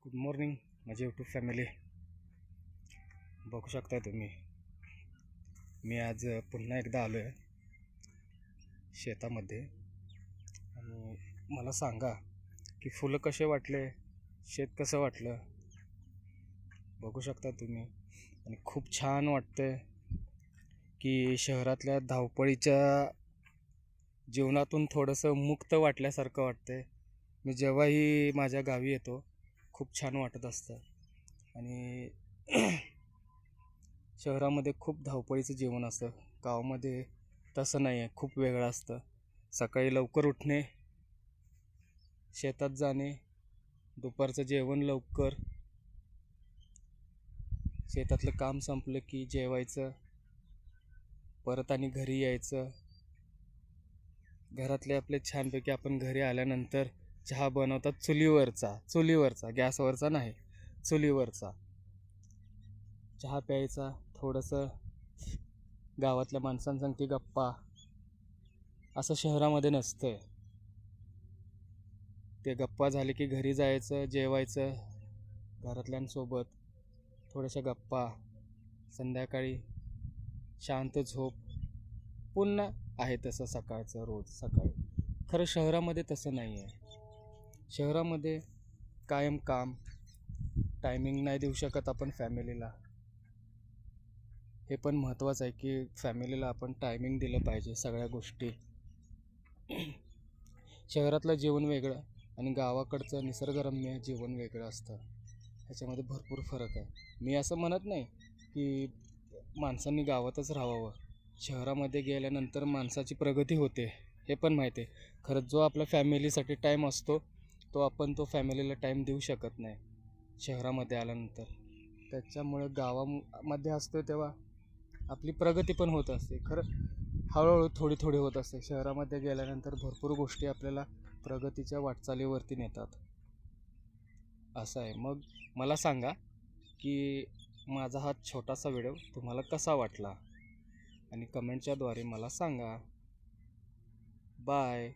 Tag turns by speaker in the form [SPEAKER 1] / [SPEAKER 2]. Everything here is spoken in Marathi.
[SPEAKER 1] गुड मॉर्निंग माझी यूट्यूब फॅमिली. बघू शकता तुम्ही, मी आज पुन्हा एकदा आलो आहे शेतामध्ये. आणि मला सांगा की फुलं कसे वाटले, शेत कसं वाटलं. बघू शकता तुम्ही. आणि खूप छान वाटतं की शहरातल्या धावपळीच्या जीवनातून थोडंसं मुक्त वाटल्यासारखं वाटतंय. मी जेव्हाही माझ्या गावी येतो खूप छान वाटत असतं. आणि शहरामध्ये खूप धावपळीचं जीवन असतं, गावामध्ये तसं नाही आहे, खूप वेगळं असतं. सकाळी लवकर उठणे, शेतात जाणे, दुपारचं जेवण लवकर, शेतातलं काम संपलं की जेवायचं, परत आणि घरी यायचं. घरातले आपले छानपैकी आपण घरी आल्यानंतर चहा बनवतात चुलीवरचा गॅसवरचा नाही, चुलीवरचा चहा प्यायचा. थोडंसं गावातल्या माणसांसंगती गप्पा. असं शहरामध्ये नसतंय. ते गप्पा झाले की घरी जायचं, जेवायचं, घरातल्यांसोबत थोड्याशा गप्पा, संध्याकाळी शांत झोप, पुन्हा आहे तसं सकाळचं रोज सकाळी. खरं शहरामध्ये तसं नाही आहे. शहरामध्ये कायम काम, टायमिंग नाही देऊ शकत आपण फॅमिलीला. हे पण महत्त्वाचं आहे की फॅमिलीला आपण टायमिंग दिलं पाहिजे सगळ्या गोष्टी. शहरातलं जीवन वेगळं आणि गावाकडचं निसर्गरम्य जीवन वेगळं असतं. ह्याच्यामध्ये भरपूर फरक आहे. मी असं म्हणत नाही की माणसांनी गावातच राहावं. शहरामध्ये गेल्यानंतर माणसाची प्रगती होते, हे पण माहिती आहे. खरंच जो आपल्या फॅमिलीसाठी टाईम असतो तो फॅमिलीला टाईम देऊ शकत नाही शहरामध्ये आल्यानंतर. त्याच्यामुळे गावामध्ये असतो तेव्हा आपली प्रगती पण होत असते. खरं हळूहळू थोडी होत असते. शहरामध्ये गेल्यानंतर भरपूर गोष्टी आपल्याला प्रगतीच्या वाटचालीवरती नेतात. असं आहे. मग मला सांगा की माझा हा छोटासा व्हिडिओ तुम्हाला कसा वाटला आणि कमेंटच्याद्वारे मला सांगा. बाय.